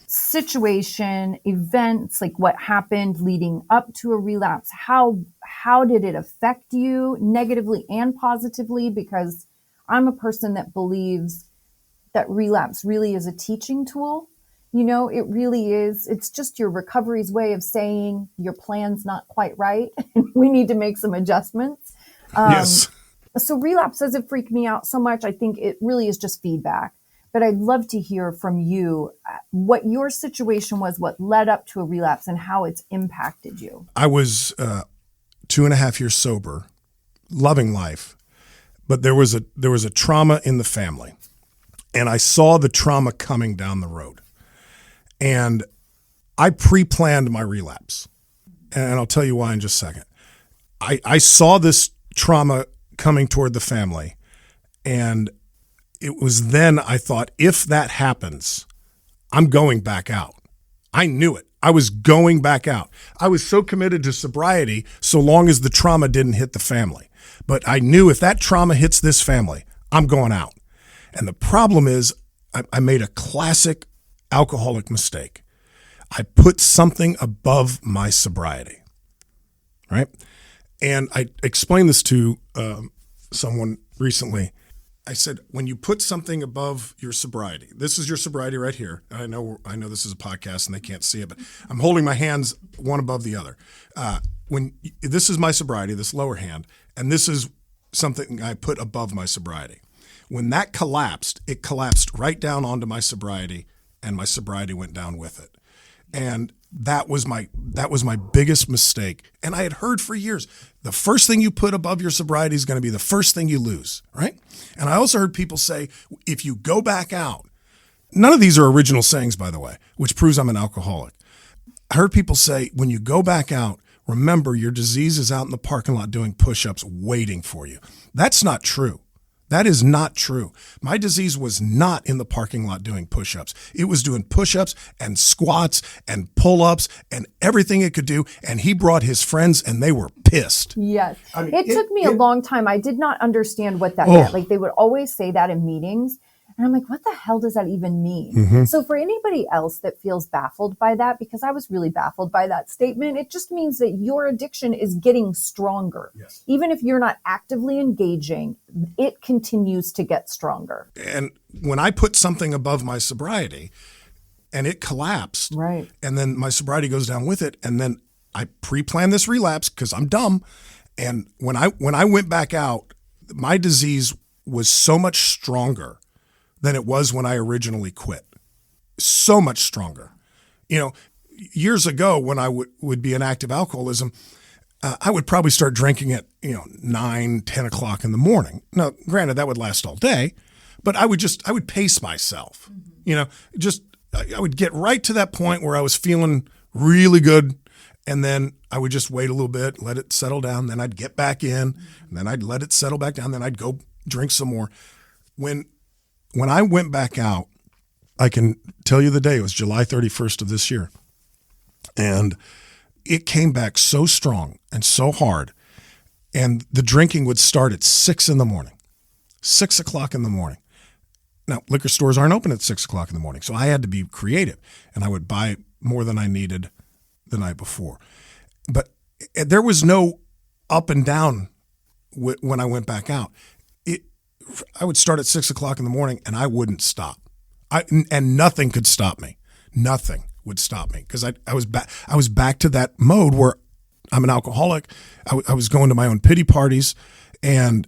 situation, events, like what happened leading up to a relapse. How did it affect you negatively and positively? Because I'm a person that believes that relapse really is a teaching tool. It really is. It's just your recovery's way of saying your plan's not quite right. We need to make some adjustments. Yes. So relapse doesn't freak me out so much. I think it really is just feedback. But I'd love to hear from you what your situation was, what led up to a relapse, and how it's impacted you. I was 2.5 years sober, loving life, but there was a trauma in the family. And I saw the trauma coming down the road. And I pre-planned my relapse. And I'll tell you why in just a second. I saw this trauma coming toward the family. And it was then I thought, if that happens, I'm going back out. I knew it. I was going back out. I was so committed to sobriety so long as the trauma didn't hit the family. But I knew if that trauma hits this family, I'm going out. And the problem is I made a classic alcoholic mistake. I put something above my sobriety, right? And I explained this to someone recently. I said, when you put something above your sobriety, this is your sobriety right here. I know this is a podcast and they can't see it, but I'm holding my hands one above the other. This is my sobriety, this lower hand, and this is something I put above my sobriety. When that collapsed, it collapsed right down onto my sobriety, and my sobriety went down with it. And that was my biggest mistake. And I had heard for years, the first thing you put above your sobriety is going to be the first thing you lose, right? And I also heard people say, if you go back out, none of these are original sayings, by the way, which proves I'm an alcoholic. I heard people say, when you go back out, remember your disease is out in the parking lot doing push-ups waiting for you. That's not true. That is not true. My disease was not in the parking lot doing push-ups. It was doing push-ups and squats and pull-ups and everything it could do. And he brought his friends and they were pissed. Yes. It took me a long time. I did not understand what that meant. Like they would always say that in meetings. And I'm like, what the hell does that even mean? Mm-hmm. So for anybody else that feels baffled by that, because I was really baffled by that statement, it just means that your addiction is getting stronger. Yes. Even if you're not actively engaging, it continues to get stronger. And when I put something above my sobriety and it collapsed, right, and then my sobriety goes down with it, and then I pre-planned this relapse because I'm dumb. And when I went back out, my disease was so much stronger than it was when I originally quit. So much stronger. Years ago when I would be in active alcoholism, I would probably start drinking at 9, 10 o'clock in the morning. Now, granted, that would last all day, but I would pace myself. Mm-hmm. I would get right to that point where I was feeling really good, and then I would just wait a little bit, let it settle down, then I'd get back in, and then I'd let it settle back down, then I'd go drink some more. When I went back out, I can tell you the day, it was July 31st of this year. And it came back so strong and so hard. And the drinking would start at 6 in the morning, 6 o'clock in the morning. Now, liquor stores aren't open at 6 o'clock in the morning. So I had to be creative, and I would buy more than I needed the night before. But there was no up and down when I went back out. I would start at 6 o'clock in the morning and I wouldn't stop. And nothing could stop me. Nothing would stop me because I was back to that mode where I'm an alcoholic. I was going to my own pity parties, and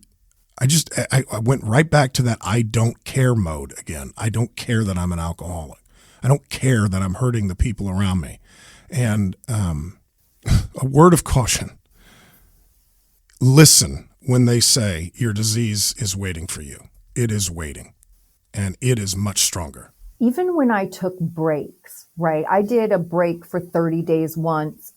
I went right back to that I don't care mode again. I don't care that I'm an alcoholic. I don't care that I'm hurting the people around me. And a word of caution: listen when they say your disease is waiting for you. It is waiting, and it is much stronger. Even when I took breaks, right? I did a break for 30 days once,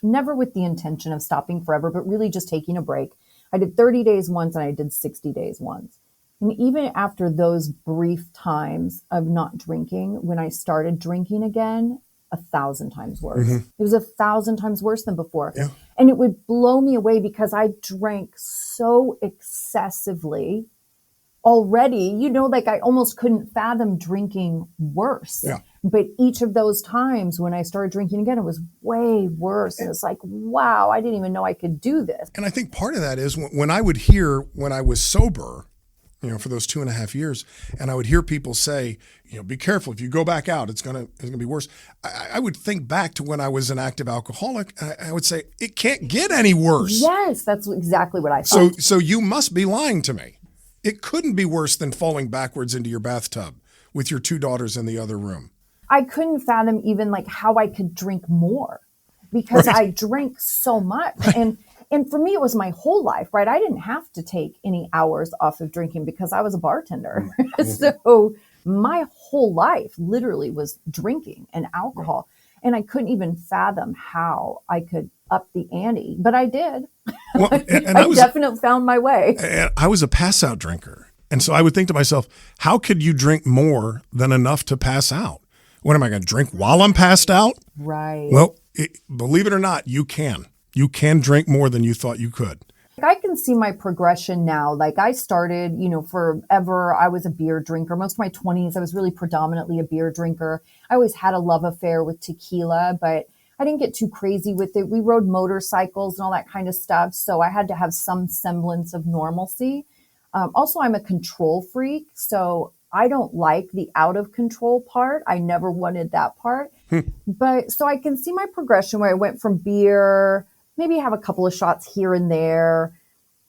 never with the intention of stopping forever, but really just taking a break. I did 30 days once and I did 60 days once. And even after those brief times of not drinking, when I started drinking again, 1,000 times worse. It was 1,000 times worse than before. Yeah. And it would blow me away because I drank so excessively already, like I almost couldn't fathom drinking worse. Yeah. But each of those times when I started drinking again, it was way worse. And it's like, wow, I didn't even know I could do this. And I think part of that is when I would hear when I was sober, for those 2.5 years, and I would hear people say, be careful, if you go back out, it's gonna be worse. I would think back to when I was an active alcoholic. I would say it can't get any worse. Yes, that's exactly what I thought. So you must be lying to me. It couldn't be worse than falling backwards into your bathtub with your 2 daughters in the other room. I couldn't fathom even like how I could drink more because Right. I drank so much. And for me, it was my whole life, right? I didn't have to take any hours off of drinking because I was a bartender. So my whole life literally was drinking and alcohol. And I couldn't even fathom how I could up the ante, but I did. Well, and I definitely found my way. And I was a pass out drinker. And so I would think to myself, how could you drink more than enough to pass out? What am I going to drink while I'm passed out? Right. Well, believe it or not, you can. You can drink more than you thought you could. I can see my progression now. Like I started, forever, I was a beer drinker. Most of my 20s, I was really predominantly a beer drinker. I always had a love affair with tequila, but I didn't get too crazy with it. We rode motorcycles and all that kind of stuff. So I had to have some semblance of normalcy. Also, I'm a control freak. So I don't like the out of control part. I never wanted that part. But so I can see my progression where I went from beer, maybe have a couple of shots here and there,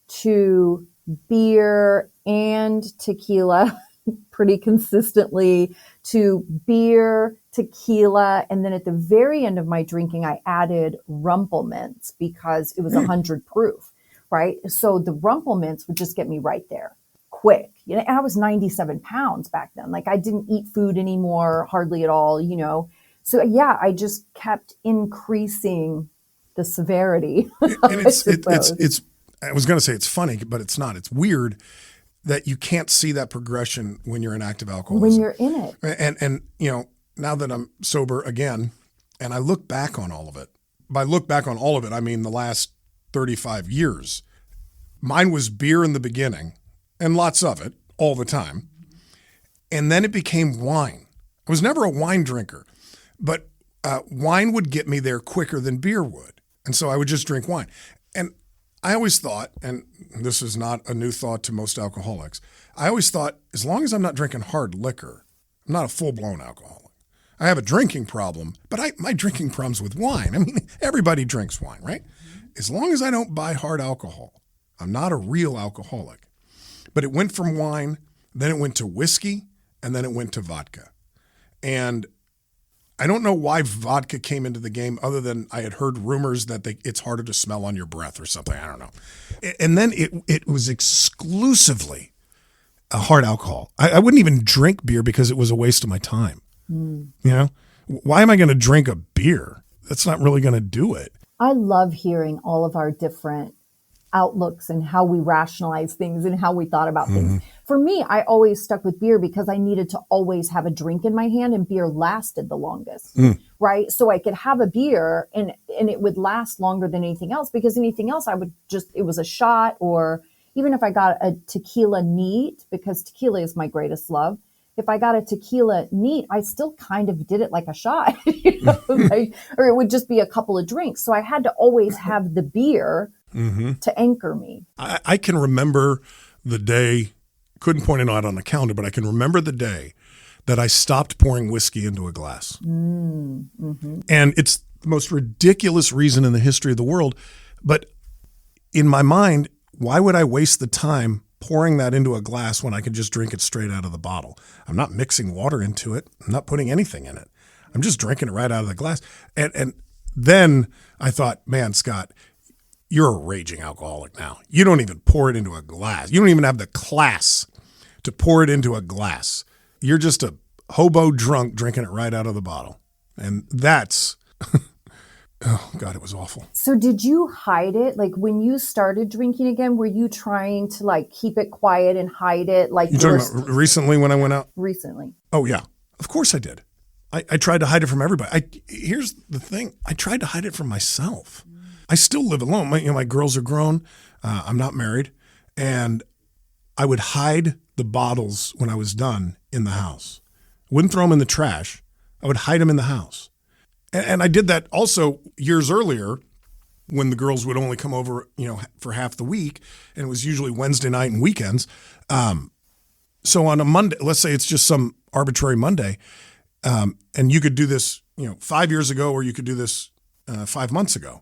to beer and tequila pretty consistently, to beer, tequila, and then at the very end of my drinking, I added Rumplemints because it was 100 proof, right? So the Rumplemints would just get me right there, quick. And I was 97 pounds back then. Like I didn't eat food anymore, hardly at all, So yeah, I just kept increasing the severity. And I was going to say it's funny, but it's not. It's weird that you can't see that progression when you're in active alcoholism. When you're in it. And now that I'm sober again, and I look back on all of it. By look back on all of it, I mean the last 35 years. Mine was beer in the beginning, and lots of it, all the time. And then it became wine. I was never a wine drinker, but wine would get me there quicker than beer would. And so I would just drink wine. And I always thought, and this is not a new thought to most alcoholics, I always thought as long as I'm not drinking hard liquor, I'm not a full-blown alcoholic. I have a drinking problem, but my drinking problem's with wine. I mean, everybody drinks wine, right? As long as I don't buy hard alcohol, I'm not a real alcoholic. But it went from wine, then it went to whiskey, and then it went to vodka. And I don't know why vodka came into the game other than I had heard rumors that it's harder to smell on your breath or something. I don't know. And then it was exclusively a hard alcohol. I wouldn't even drink beer because it was a waste of my time. Why am I going to drink a beer? That's not really going to do it. I love hearing all of our different outlooks and how we rationalize things and how we thought about things. For me, I always stuck with beer because I needed to always have a drink in my hand, and beer lasted the longest, right? So I could have a beer and it would last longer than anything else, because anything else it was a shot, or even if I got a tequila neat, because tequila is my greatest love. If I got a tequila neat, I still kind of did it like a shot, or it would just be a couple of drinks. So I had to always have the beer to anchor me. I can remember the day, couldn't point it out on the calendar, but I can remember the day that I stopped pouring whiskey into a glass. And it's the most ridiculous reason in the history of the world. But in my mind, why would I waste the time pouring that into a glass when I could just drink it straight out of the bottle? I'm not mixing water into it. I'm not putting anything in it. I'm just drinking it right out of the glass. And then I thought, man, Scott, you're a raging alcoholic now. You don't even pour it into a glass. You don't even have the class to pour it into a glass. You're just a hobo drunk, drinking it right out of the bottle. And that's, oh God, it was awful. So did you hide it? Like when you started drinking again, were you trying to like keep it quiet and hide it? Like You talking about recently when I went out? Recently. Oh yeah, of course I did. I tried to hide it from everybody. Here's the thing. I tried to hide it from myself. I still live alone. My girls are grown. I'm not married. And I would hide the bottles when I was done in the house. Wouldn't throw them in the trash. I would hide them in the house. And I did that also years earlier when the girls would only come over, for half the week. And it was usually Wednesday night and weekends. So on a Monday, let's say it's just some arbitrary Monday, and you could do this, 5 years ago, or you could do this 5 months ago.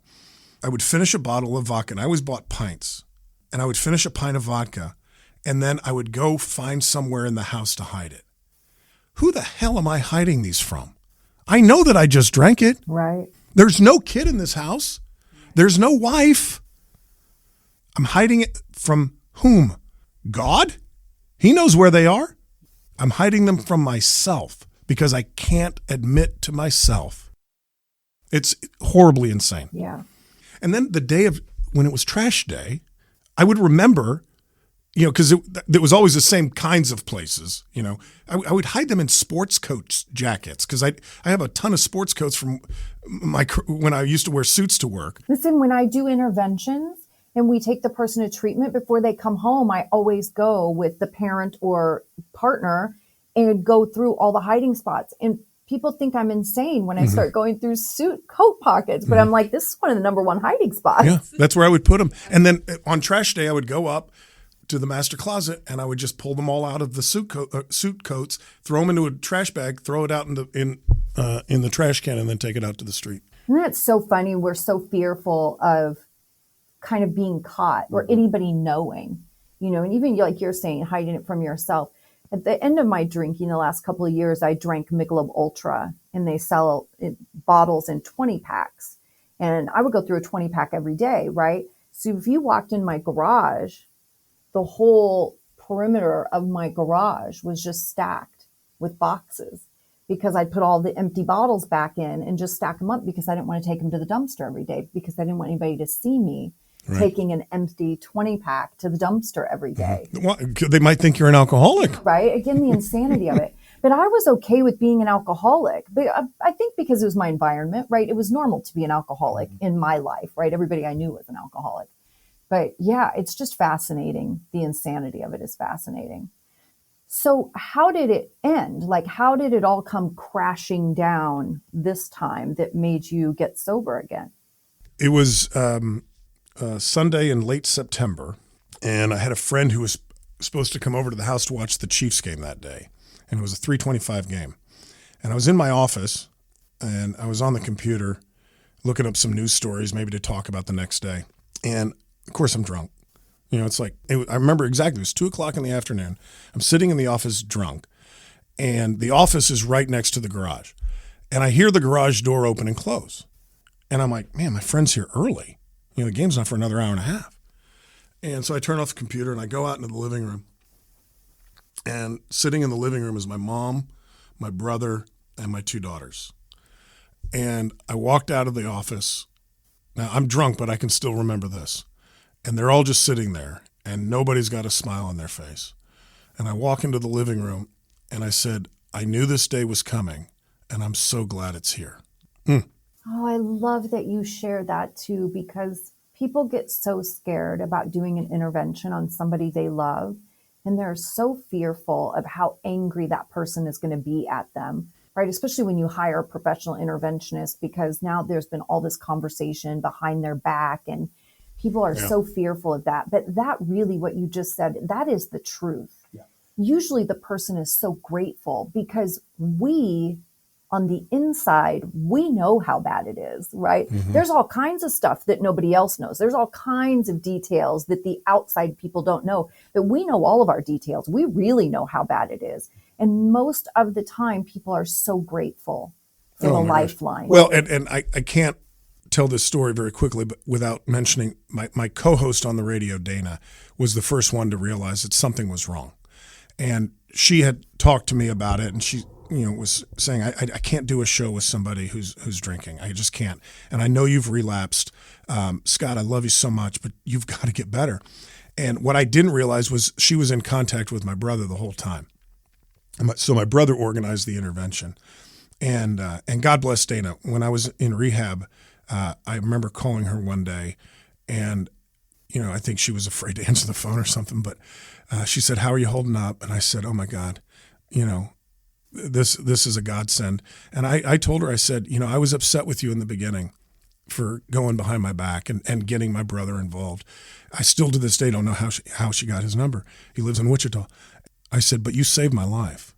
I would finish a bottle of vodka, and I always bought pints, and I would finish a pint of vodka, and then I would go find somewhere in the house to hide it. Who the hell am I hiding these from? I know that I just drank it. Right. There's no kid in this house. There's no wife. I'm hiding it from whom? God? He knows where they are. I'm hiding them from myself because I can't admit to myself. It's horribly insane. Yeah. And then the day of when it was trash day, I would remember, because it was always the same kinds of places. I would hide them in sports coat jackets because I have a ton of sports coats from when I used to wear suits to work. Listen, when I do interventions and we take the person to treatment before they come home, I always go with the parent or partner and go through all the hiding spots. And people think I'm insane when I start going through suit coat pockets, but I'm like, this is one of the number one hiding spots. Yeah, that's where I would put them. And then on trash day, I would go up to the master closet and I would just pull them all out of the suit coats, throw them into a trash bag, throw it out in the trash can, and then take it out to the street. And that's so funny. We're so fearful of kind of being caught or anybody knowing, and even like you're saying, hiding it from yourself. At the end of my drinking the last couple of years, I drank Michelob Ultra, and they sell bottles in 20 packs. And I would go through a 20 pack every day, right? So if you walked in my garage, the whole perimeter of my garage was just stacked with boxes because I'd put all the empty bottles back in and just stack them up because I didn't want to take them to the dumpster every day because I didn't want anybody to see me taking an empty 20 pack to the dumpster every day. Well, they might think you're an alcoholic. Right? Again, the insanity of it. But I was okay with being an alcoholic. But I think because it was my environment, right? It was normal to be an alcoholic in my life, right? Everybody I knew was an alcoholic. But yeah, it's just fascinating. The insanity of it is fascinating. So how did it end? Like, how did it all come crashing down this time that made you get sober again? It was Sunday in late September, and I had a friend who was supposed to come over to the house to watch the Chiefs game that day, and it was a 3:25 game. And I was in my office, and I was on the computer looking up some news stories, maybe to talk about the next day. And of course, I'm drunk. It's like, I remember exactly, it was 2:00 in the afternoon. I'm sitting in the office drunk, and the office is right next to the garage. And I hear the garage door open and close. And I'm like, man, my friend's here early. The game's not for another hour and a half. And so I turn off the computer and I go out into the living room. And sitting in the living room is my mom, my brother, and my 2 daughters. And I walked out of the office. Now, I'm drunk, but I can still remember this. And they're all just sitting there, and nobody's got a smile on their face. And I walk into the living room, and I said, I knew this day was coming, and I'm so glad it's here. Oh, I love that you share that too, because people get so scared about doing an intervention on somebody they love. And they're so fearful of how angry that person is going to be at them, right? Especially when you hire a professional interventionist, because now there's been all this conversation behind their back and people are so fearful of that. But that really, what you just said, that is the truth. Yeah. Usually the person is so grateful because we, on the inside, we know how bad it is, right? Mm-hmm. There's all kinds of stuff that nobody else knows. There's all kinds of details that the outside people don't know, but we know all of our details. We really know how bad it is. And most of the time, people are so grateful for the lifeline. Well, and I can't tell this story very quickly, but without mentioning my co-host on the radio, Dana, was the first one to realize that something was wrong. And she had talked to me about it, and she was saying, I can't do a show with somebody who's drinking. I just can't. And I know you've relapsed. Scott, I love you so much, but you've got to get better. And what I didn't realize was she was in contact with my brother the whole time. So my brother organized the intervention. And God bless Dana. When I was in rehab, I remember calling her one day, and I think she was afraid to answer the phone or something, but she said, "How are you holding up?" And I said, "Oh my God, this is a godsend." And I told her, I said, I was upset with you in the beginning for going behind my back and getting my brother involved. I still to this day don't know how she got his number. He lives in Wichita. I said, "But you saved my life.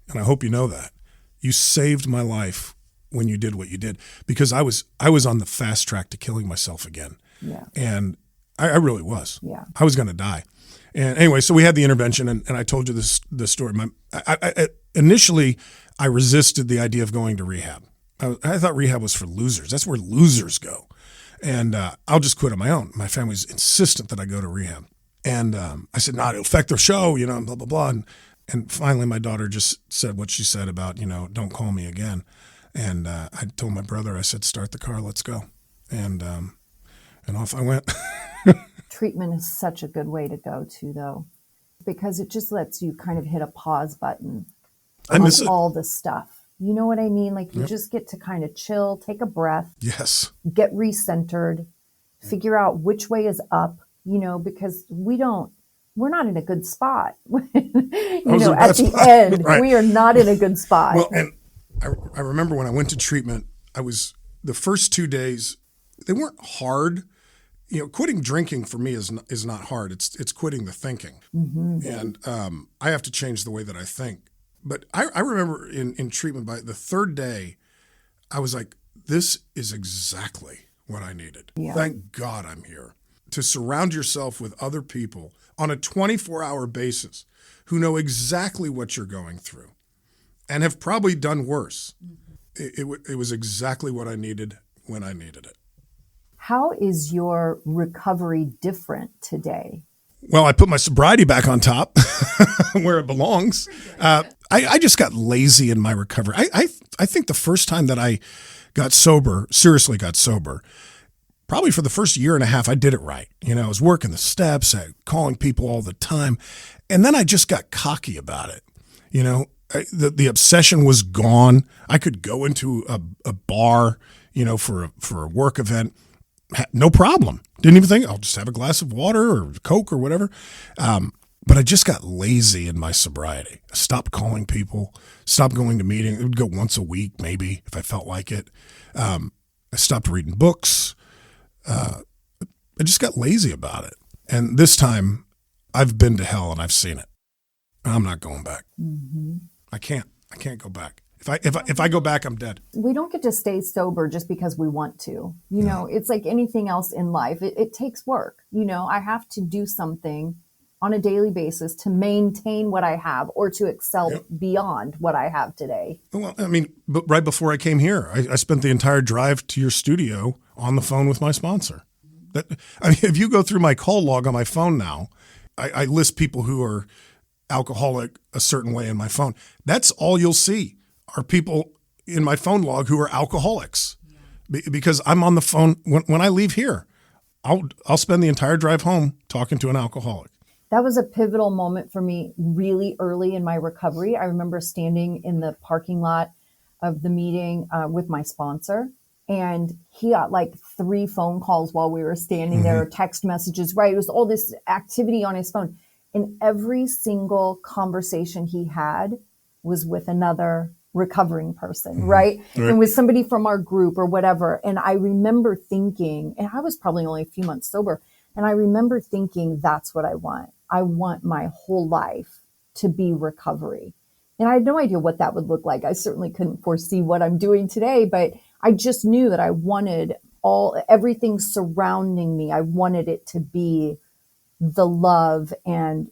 And I hope you know that. You saved my life when you did what you did, because I was on the fast track to killing myself again." Yeah. And I really was. Yeah. I was going to die. And anyway, so we had the intervention, and I told you this story. Initially, I resisted the idea of going to rehab. I thought rehab was for losers. That's where losers go. And I'll just quit on my own. My family's insistent that I go to rehab. And I said, "No, it'll affect their show, and blah, blah, blah." And finally, my daughter just said what she said about, "Don't call me again." And I told my brother, I said, "Start the car, let's go." And off I went. Treatment is such a good way to go too, though, because it just lets you kind of hit a pause button on all the stuff. You know what I mean? Like you just get to kind of chill, take a breath. Yes. Get recentered, figure out which way is up, because we're not in a good spot. At the end, right. We are not in a good spot. Well, and I remember when I went to treatment, the first 2 days, they weren't hard. Quitting drinking for me is not hard. It's quitting the thinking. Mm-hmm. And I have to change the way that I think. But I remember in treatment, by the third day, I was like, this is exactly what I needed. Yeah. Thank God I'm here. To surround yourself with other people on a 24-hour basis who know exactly what you're going through and have probably done worse. Mm-hmm. It was exactly what I needed when I needed it. How is your recovery different today? Well, I put my sobriety back on top where it belongs. I just got lazy in my recovery. I think the first time that I seriously got sober, probably for the first year and a half, I did it right. I was working the steps, calling people all the time. And then I just got cocky about it. The obsession was gone. I could go into a bar, for a work event. No problem. Didn't even think I'll just have a glass of water or Coke or whatever. But I just got lazy in my sobriety. I stopped calling people, stopped going to meetings. I would go once a week, maybe, if I felt like it. I stopped reading books. I just got lazy about it. And this time I've been to hell and I've seen it. I'm not going back. Mm-hmm. I can't go back. If I go back, I'm dead. We don't get to stay sober just because we want to. It's like anything else in life. It takes work. I have to do something on a daily basis to maintain what I have or to excel beyond what I have today. Well, but right before I came here, I spent the entire drive to your studio on the phone with my sponsor. If you go through my call log on my phone now, I list people who are alcoholic a certain way in my phone. That's all you'll see. Are people in my phone log who are alcoholics, because I'm on the phone when I leave here. I'll spend the entire drive home talking to an alcoholic. That was a pivotal moment for me really early in my recovery. I remember standing in the parking lot of the meeting with my sponsor, and he got like 3 phone calls while we were standing there, text messages, right? It was all this activity on his phone. And every single conversation he had was with another recovering person, right? And with somebody from our group or whatever. And I remember thinking, and I was probably only a few months sober, and I remember thinking, that's what I want. I want my whole life to be recovery. And I had no idea what that would look like. I certainly couldn't foresee what I'm doing today, but I just knew that I wanted everything surrounding me. I wanted it to be the love and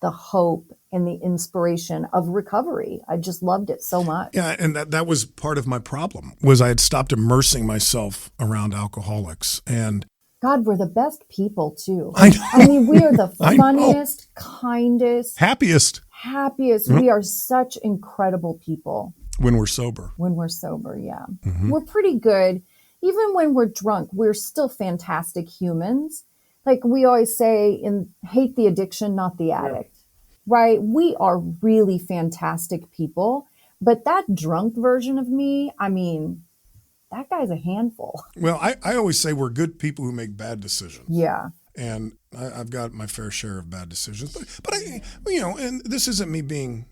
the hope and the inspiration of recovery. I just loved it so much. Yeah, and that was part of my problem, was I had stopped immersing myself around alcoholics. And God, we're the best people too. I know. We are the funniest, kindest, happiest. happiest. We are such incredible people When we're sober. when we're sober. Yeah. We're pretty good. Even when we're drunk, we're still fantastic humans. Like we always say hate the addiction, not the addict, right? We are really fantastic people. But that drunk version of me, I mean, that guy's a handful. Well, I always say we're good people who make bad decisions. Yeah. And I've got my fair share of bad decisions. But I, and this isn't me being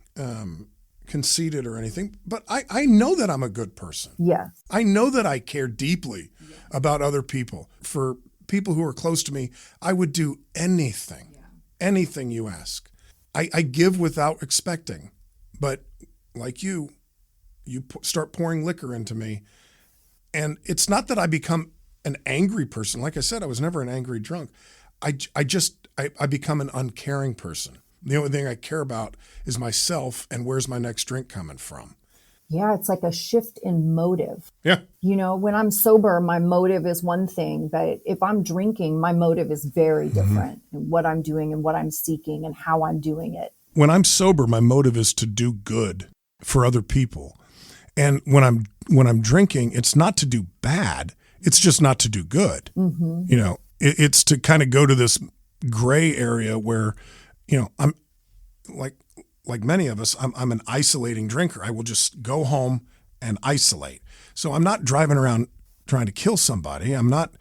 conceited or anything, but I know that I'm a good person. Yes. I know that I care deeply about other people. For people who are close to me, I would do anything you ask. I give without expecting. But like you start pouring liquor into me. And it's not that I become an angry person. Like I said, I was never an angry drunk. I become an uncaring person. The only thing I care about is myself and where's my next drink coming from. Yeah, it's like a shift in motive. Yeah. When I'm sober, my motive is one thing, but if I'm drinking, my motive is very different in what I'm doing and what I'm seeking and how I'm doing it. When I'm sober, my motive is to do good for other people. And when I'm drinking, it's not to do bad. It's just not to do good. It's to kind of go to this gray area where, I'm like many of us, I'm an isolating drinker. I will just go home and isolate. So I'm not driving around trying to kill somebody. I'm not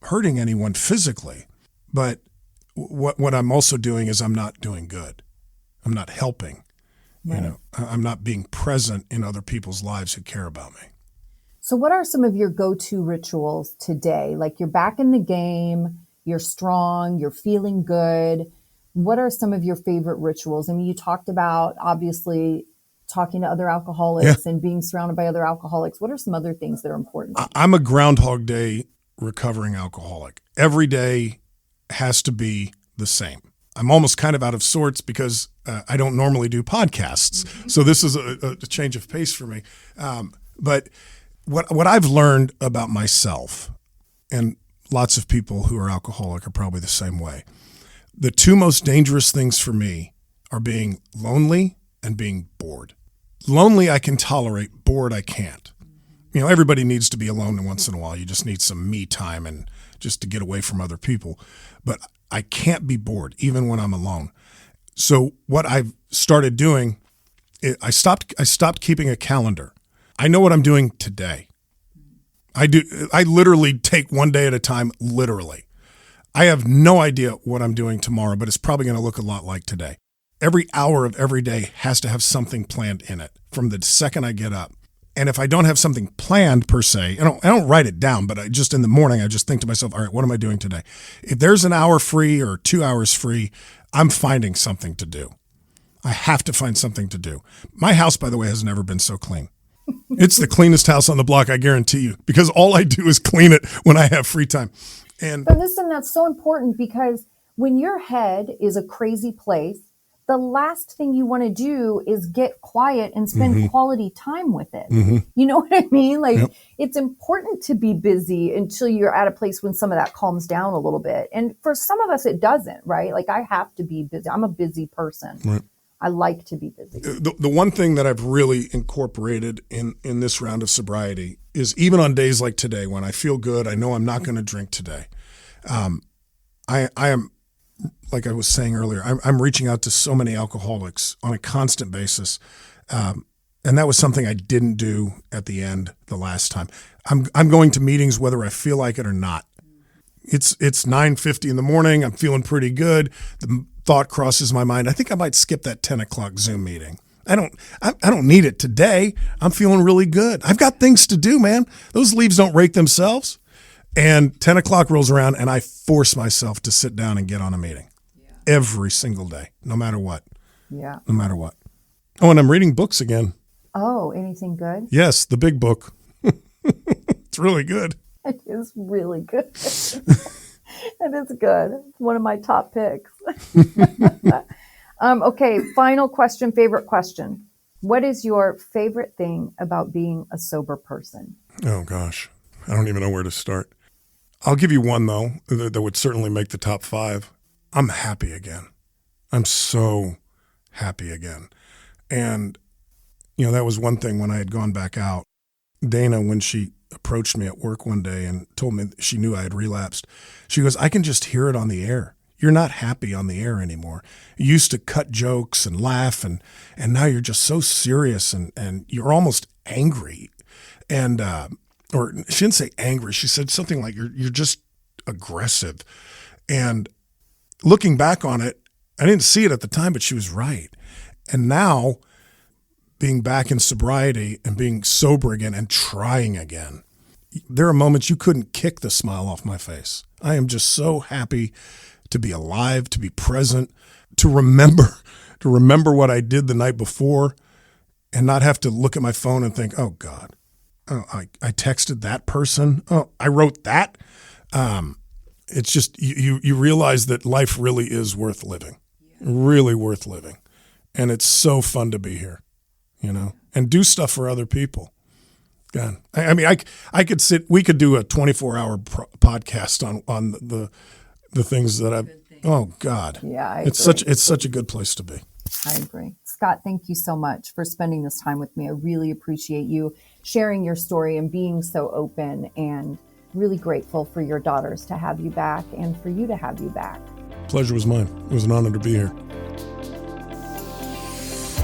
hurting anyone physically. But what I'm also doing is I'm not doing good. I'm not helping. Right. I'm not being present in other people's lives who care about me. So what are some of your go-to rituals today? Like you're back in the game, you're strong, you're feeling good. What are some of your favorite rituals? I mean, you talked about obviously talking to other alcoholics and being surrounded by other alcoholics. What are some other things that are important? I'm a Groundhog Day recovering alcoholic. Every day has to be the same. I'm almost kind of out of sorts because I don't normally do podcasts. So this is a change of pace for me. But what I've learned about myself, and lots of people who are alcoholic are probably the same way, the two most dangerous things for me are being lonely and being bored. Lonely I can tolerate, bored I can't. Everybody needs to be alone once in a while. You just need some me time and just to get away from other people. But I can't be bored even when I'm alone. So what I've started doing, I stopped keeping a calendar. I know what I'm doing today. I literally take one day at a time, literally. I have no idea what I'm doing tomorrow, but it's probably going to look a lot like today. Every hour of every day has to have something planned in it from the second I get up. And if I don't have something planned per se, I don't write it down, but in the morning, I just think to myself, all right, what am I doing today? If there's an hour free or 2 hours free, I'm finding something to do. I have to find something to do. My house, by the way, has never been so clean. It's the cleanest house on the block, I guarantee you, because all I do is clean it when I have free time. But listen, that's so important because when your head is a crazy place, the last thing you want to do is get quiet and spend quality time with it. You know what I mean? Like it's important to be busy until you're at a place when some of that calms down a little bit. And for some of us, it doesn't, right? Like I have to be busy. I'm a busy person. Right. I like to be busy. The one thing that I've really incorporated in this round of sobriety is even on days like today when I feel good, I know I'm not going to drink today. I am, like I was saying earlier, I'm reaching out to so many alcoholics on a constant basis. And that was something I didn't do at the end the last time. I'm going to meetings whether I feel like it or not. It's 9:50 in the morning. I'm feeling pretty good. The thought crosses my mind, I think I might skip that 10 o'clock Zoom meeting. I don't need it today. I'm feeling really good. I've got things to do, man. Those leaves don't rake themselves. And 10 o'clock rolls around and I force myself to sit down and get on a meeting every single day, no matter what. Yeah. No matter what. Oh, and I'm reading books again. Oh, anything good? Yes, the big book. It's really good. It is really good. It is good. It's one of my top picks. Okay, final question, favorite question. What is your favorite thing about being a sober person? Oh, gosh. I don't even know where to start. I'll give you one, though, that would certainly make the top 5. I'm happy again. I'm so happy again. And, that was one thing when I had gone back out. Dana, when she approached me at work one day and told me she knew I had relapsed, she goes, I can just hear it on the air. You're not happy on the air anymore. You used to cut jokes and laugh, and now you're just so serious and you're almost angry. And, or she didn't say angry. She said something like, you're just aggressive. And looking back on it, I didn't see it at the time, but she was right. And now, being back in sobriety and being sober again and trying again, there are moments you couldn't kick the smile off my face. I am just so happy to be alive, to be present, to remember what I did the night before and not have to look at my phone and think, oh God, I texted that person. Oh, I wrote that. It's just, you realize that life really is worth living, really worth living. And it's so fun to be here, and do stuff for other people. God, I mean, I could we could do a 24-hour podcast on the things that oh God. Yeah, it's such a good place to be. I agree. Scott, thank you so much for spending this time with me. I really appreciate you sharing your story and being so open, and really grateful for your daughters to have you back and for you to have you back. Pleasure was mine. It was an honor to be here.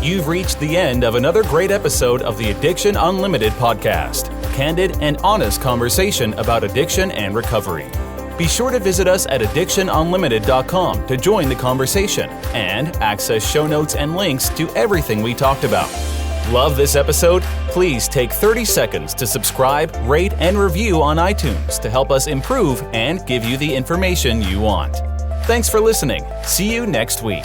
You've reached the end of another great episode of the Addiction Unlimited podcast. Candid and honest conversation about addiction and recovery. Be sure to visit us at addictionunlimited.com to join the conversation and access show notes and links to everything we talked about. Love this episode? Please take 30 seconds to subscribe, rate, and review on iTunes to help us improve and give you the information you want. Thanks for listening. See you next week.